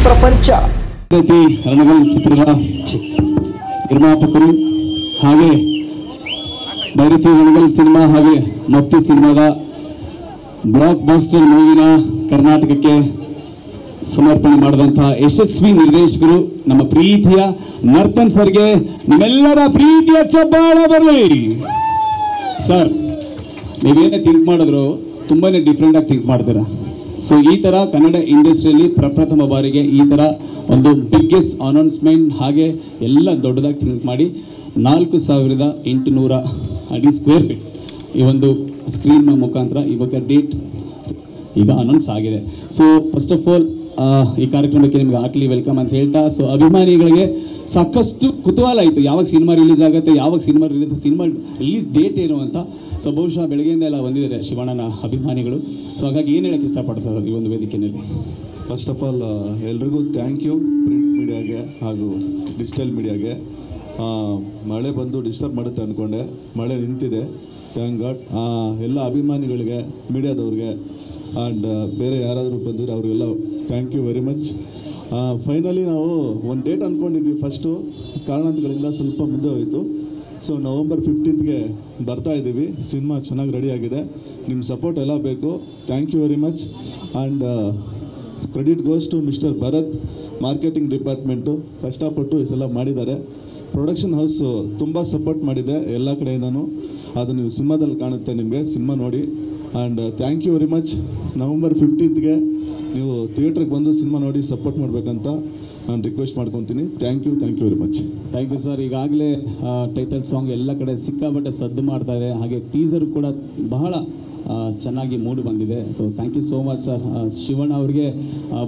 ಪ್ರಪಂಚ. ರಣಗಲ್ ಚಿತ್ರದ ನಿರ್ಮಾಪಕರು ಹಾಗೆ ಭೈರತಿ ರಣಗಲ್ ಸಿನಿಮಾ ಹಾಗೆ ಮಫ್ತಿ ಸಿನಿಮಾದ ಬ್ಲಾಕ್ ಬಸ್ಟರ್ ಮೂವಿನ ಕರ್ನಾಟಕಕ್ಕೆ ಸಮರ್ಪಣೆ ಮಾಡಿದಂತಹ ಯಶಸ್ವಿ ನಿರ್ದೇಶಕರು ನಮ್ಮ ಪ್ರೀತಿಯ ನರ್ತನ್ ಸರ್ಗೆ ನಿಮ್ಮೆಲ್ಲರ ಪ್ರೀತಿಯ ಚಪ್ಪಾಳೆ ಬರಲಿ. ಸರ್, ನೀವೇನೇ ಥಿಂಕ್ ಮಾಡಿದ್ರು ತುಂಬಾನೇ ಡಿಫ್ರೆಂಟ್ ಆಗಿ ಥಿಂಕ್ ಮಾಡ್ತೀರಾ. ಸೊ ಈ ತರ ಕನ್ನಡ ಇಂಡಸ್ಟ್ರಿಯಲ್ಲಿ ಪ್ರಪ್ರಥಮ ಬಾರಿಗೆ ಈ ತರ ಒಂದು ಬಿಗ್ಗೆಸ್ಟ್ ಅನೌನ್ಸ್ಮೆಂಟ್ ಹಾಗೆ ಎಲ್ಲ ದೊಡ್ಡದಾಗಿ ಥಿಂಕ್ ಮಾಡಿ 4800 ಅಡಿ ಸ್ಕ್ವೇರ್ ಫೀಟ್ ಈ ಒಂದು ಸ್ಕ್ರೀನ್ ಮುಖಾಂತರ ಇವಾಗ ಡೇಟ್ ಈಗ ಅನೌನ್ಸ್ ಆಗಿದೆ. ಸೊ ಫಸ್ಟ್ ಆಫ್ ಆಲ್ ಈ ಕಾರ್ಯಕ್ರಮಕ್ಕೆ ನಿಮ್ಗೆ ಹಾರ್ಟ್ಲಿ ವೆಲ್ಕಮ್ ಅಂತ ಹೇಳ್ತಾ, ಸೊ ಅಭಿಮಾನಿಗಳಿಗೆ ಸಾಕಷ್ಟು ಕುತೂಹಲ ಆಯಿತು ಯಾವಾಗ ಸಿನಿಮಾ ರಿಲೀಸ್ ಆಗುತ್ತೆ, ಯಾವಾಗ ಸಿನಿಮಾ ರಿಲೀಸ್ ಡೇಟ್ ಏನು ಅಂತ. ಸೊ ಬಹುಶಃ ಬೆಳಗ್ಗೆಯಿಂದ ಎಲ್ಲ ಬಂದಿದ್ದಾರೆ ಶಿವಣ್ಣನ ಅಭಿಮಾನಿಗಳು. ಸೊ ಹಾಗಾಗಿ ಏನು ಹೇಳಕ್ಕೆ ಇಷ್ಟಪಡ್ತಾರೆ ಈ ಒಂದು ವೇದಿಕೆಯಲ್ಲಿ? ಫಸ್ಟ್ ಆಫ್ ಆಲ್ ಎಲ್ರಿಗೂ ಥ್ಯಾಂಕ್ ಯು ಪ್ರಿಂಟ್ ಮೀಡಿಯಾಗೆ ಹಾಗೂ ಡಿಜಿಟಲ್ ಮೀಡಿಯಾಗೆ. ಮಳೆ ಬಂದು ಡಿಸ್ಟರ್ಬ್ ಮಾಡುತ್ತೆ ಅಂದ್ಕೊಂಡೆ, ಮಳೆ ನಿಂತಿದೆ, ಥ್ಯಾಂಕ್ ಗಾಡ್. ಎಲ್ಲ ಅಭಿಮಾನಿಗಳಿಗೆ, ಮೀಡಿಯಾದವ್ರಿಗೆ ಆ್ಯಂಡ್ ಬೇರೆ ಯಾರಾದರೂ ಬಂದರೆ ಅವರಿಗೆಲ್ಲ thank you very much. Finally ನಾವು ಒಂದು ಡೇಟ್ ಅಂದ್ಕೊಂಡಿದ್ವಿ, ಫಸ್ಟು ಕಾರಣಾಂತರಗಳಿಂದ ಸ್ವಲ್ಪ ಮುಂದೆ ಹೋಯಿತು. ಸೊ ನವಂಬರ್ 15ಗೆ ಬರ್ತಾ ಇದ್ದೀವಿ. ಸಿನಿಮಾ ಚೆನ್ನಾಗಿ ರೆಡಿಯಾಗಿದೆ, ನಿಮ್ಮ ಸಪೋರ್ಟ್ ಎಲ್ಲ ಬೇಕು. Thank you very much. And credit goes to mister Bharat, marketing department ಕಷ್ಟಪಟ್ಟು ಇದೆಲ್ಲ ಮಾಡಿದ್ದಾರೆ. ಪ್ರೊಡಕ್ಷನ್ ಹೌಸು ತುಂಬ ಸಪೋರ್ಟ್ ಮಾಡಿದೆ ಎಲ್ಲ ಕಡೆಯಿಂದನೂ. ಅದು ನೀವು ಸಿನಿಮಾದಲ್ಲಿ ಕಾಣುತ್ತೆ, ನಿಮಗೆ ಸಿನಿಮಾ ನೋಡಿ. And thank you very much. November 15ಗೆ ನೀವು ಥಿಯೇಟ್ರಿಗೆ ಬಂದು ಸಿನಿಮಾ ನೋಡಿ ಸಪೋರ್ಟ್ ಮಾಡಬೇಕಂತ ನಾನು ರಿಕ್ವೆಸ್ಟ್ ಮಾಡ್ಕೊತೀನಿ. Thank you very much. Thank you sir. ಈಗಾಗಲೇ ಟೈಟಲ್ ಸಾಂಗ್ ಎಲ್ಲ ಕಡೆ ಸಿಕ್ಕಾಬಟ್ಟೆ ಸದ್ದು ಮಾಡ್ತಾ ಇದೆ, ಹಾಗೆ ಟೀಸರ್ ಕೂಡ ಬಹಳ ಚೆನ್ನಾಗಿ ಮೂಡಿ ಬಂದಿದೆ. So thank you so much sir. Shivanna ಅವ್ರಿಗೆ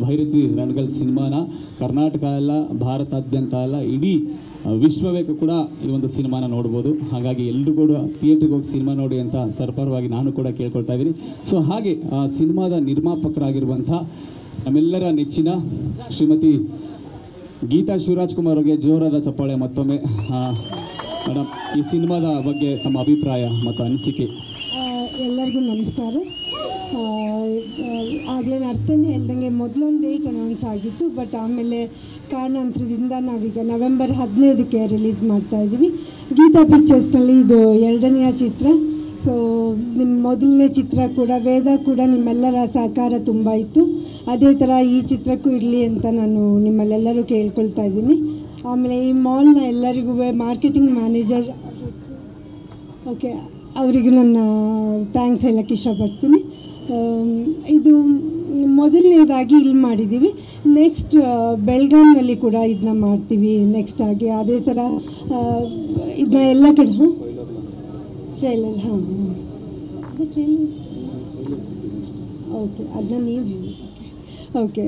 ಭೈರತಿ ರಣಗಲ್ ಸಿನಿಮಾನ ಕರ್ನಾಟಕ ಅಲ್ಲ, ಭಾರತಾದ್ಯಂತ ಅಲ್ಲ, ಇಡೀ ವಿಶ್ವವೇ ಕೂಡ ಈ ಒಂದು ಸಿನಿಮಾನ ನೋಡ್ಬೋದು. ಹಾಗಾಗಿ ಎಲ್ಲರೂ ಕೂಡ ಥಿಯೇಟ್ರಿಗೆ ಹೋಗಿ ಸಿನಿಮಾ ನೋಡಿ ಅಂತ ಸರ್ಪರವಾಗಿ ನಾನು ಕೂಡ ಕೇಳ್ಕೊಳ್ತಾ ಇದ್ದೀನಿ. ಸೊ ಹಾಗೆ ಸಿನಿಮಾದ ನಿರ್ಮಾಪಕರಾಗಿರುವಂಥ ನಮ್ಮೆಲ್ಲರ ನೆಚ್ಚಿನ ಶ್ರೀಮತಿ ಗೀತಾ ಶಿವರಾಜ್ ಕುಮಾರ್ ಅವರಿಗೆ ಜೋರಾದ ಚಪ್ಪಾಳೆ ಮತ್ತೊಮ್ಮೆ. ಮೇಡಮ್, ಈ ಸಿನಿಮಾದ ಬಗ್ಗೆ ತಮ್ಮ ಅಭಿಪ್ರಾಯ ಮತ್ತು ಅನಿಸಿಕೆ? ಎಲ್ಲರಿಗೂ ನಮಸ್ಕಾರ. ಆಗಲೇ ನರ್ತನ್ ಹೇಳ್ದಂಗೆ ಮೊದಲೊಂದು ಡೇಟ್ ಅನೌನ್ಸ್ ಆಗಿತ್ತು, ಬಟ್ ಆಮೇಲೆ ಕಾರಣಾಂತರದಿಂದ ನಾವೀಗ ನವೆಂಬರ್ 15ಕ್ಕೆ ರಿಲೀಸ್ ಮಾಡ್ತಾಯಿದ್ದೀವಿ. ಗೀತಾ ಪಿಕ್ಚರ್ಸ್ನಲ್ಲಿ ಇದು 2ನೇ ಚಿತ್ರ. ಸೊ ನಿಮ್ಮ ಮೊದಲನೇ ಚಿತ್ರ ಕೂಡ ವೇದ ಕೂಡ ನಿಮ್ಮೆಲ್ಲರ ಸಹಕಾರ ತುಂಬ ಇತ್ತು. ಅದೇ ಥರ ಈ ಚಿತ್ರಕ್ಕೂ ಇರಲಿ ಅಂತ ನಾನು ನಿಮ್ಮಲ್ಲೆಲ್ಲರೂ ಕೇಳ್ಕೊಳ್ತಾ ಇದ್ದೀನಿ. ಆಮೇಲೆ ಈ ಮಾಲ್ನ ಎಲ್ಲರಿಗೂ ಮಾರ್ಕೆಟಿಂಗ್ ಮ್ಯಾನೇಜರ್ ಓಕೆ ಅವರಿಗೂ ನನ್ನ ಥ್ಯಾಂಕ್ಸ್ ಹೇಳೋಕ್ಕೆ ಇಷ್ಟಪಡ್ತೀನಿ. ಇದು ಮೊದಲನೇದಾಗಿ ಇಲ್ಲಿ ಮಾಡಿದ್ದೀವಿ. ನೆಕ್ಸ್ಟ್ ಬೆಳಗಾವಿನಲ್ಲಿ ಕೂಡ ಇದನ್ನ ಮಾಡ್ತೀವಿ ನೆಕ್ಸ್ಟ್ ಆಗಿ. ಅದೇ ಥರ ಇದನ್ನ ಎಲ್ಲ ಕಡೆ ಟ್ರೈಲರ್ ಟ್ರೈಲರ್ ಓಕೆ ಅದನ್ನ ನೀವು ಓಕೆ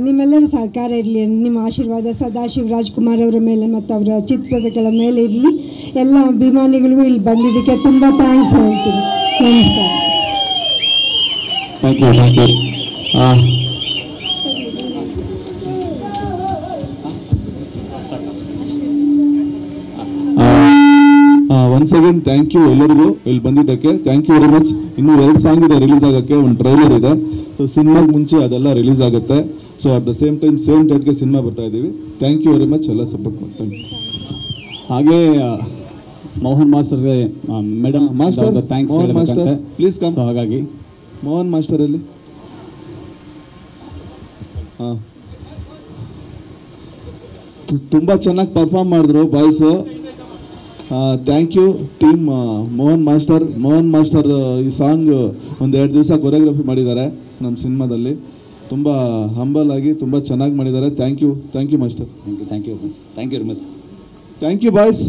ನಿಮ್ಮೆಲ್ಲರ ಸಹಕಾರ ಇರಲಿ, ನಿಮ್ಮ ಆಶೀರ್ವಾದ ಸದಾ ಶಿವರಾಜ್ ಕುಮಾರ್ ಅವರ ಮೇಲೆ ಮತ್ತು ಅವರ ಚಿತ್ರಗಳ ಮೇಲೆ ಇರಲಿ. ಎಲ್ಲ ಅಭಿಮಾನಿಗಳಿಗೂ ಇಲ್ಲಿ ಬಂದಿದ್ದಕ್ಕೆ ತುಂಬ ಥ್ಯಾಂಕ್ಸ್ ಹೇಳ್ತೀನಿ. ನಮಸ್ಕಾರ. Thank you. Once again thank you ಎಲ್ಲರಿಗೂ ಇಲ್ಲಿ ಬಂದಿದ್ದಕ್ಕೆ. Thank you very much. ಇನ್ನೂ 2 ಸಾಂಗ್ ಇದೆ ರಿಲೀಸ್ ಆಗೋಕ್ಕೆ, ಒಂದು ಟ್ರೈಲರ್ ಇದೆ. ಸೊ ಸಿನಿಮಾಗೆ ಮುಂಚೆ ಅದೆಲ್ಲ ರಿಲೀಸ್ ಆಗುತ್ತೆ. So at the same time same ಡೇಟ್ಗೆ ಸಿನಿಮಾ ಬರ್ತಾ ಇದ್ದೀವಿ. ಥ್ಯಾಂಕ್ ಯು ವೆರಿ ಮಚ್, ಎಲ್ಲ ಸಪೋರ್ಟ್ ಮಾಡ್ತೀನಿ. ಹಾಗೆ ಮೋಹನ್ ಮಾಸ್ಟರ್ಗೆ madam master thanks master please come. ಹಾಗಾಗಿ ಮೋಹನ್ ಮಾಸ್ಟರ್ ಅಲ್ಲಿ ತುಂಬ ಚೆನ್ನಾಗಿ ಪರ್ಫಾರ್ಮ್ ಮಾಡಿದ್ರು boys. Thank you team Mohan master ಈ ಸಾಂಗ್ ಒಂದು 2 ದಿವಸ ಕೊರಿಯೋಗ್ರಫಿ ಮಾಡಿದ್ದಾರೆ ನಮ್ಮ ಸಿನಿಮಾದಲ್ಲಿ. ತುಂಬ ಹಂಬಲ್ ಆಗಿ ತುಂಬ ಚೆನ್ನಾಗಿ ಮಾಡಿದ್ದಾರೆ. Thank you master. Thank you very much. Thank you boys.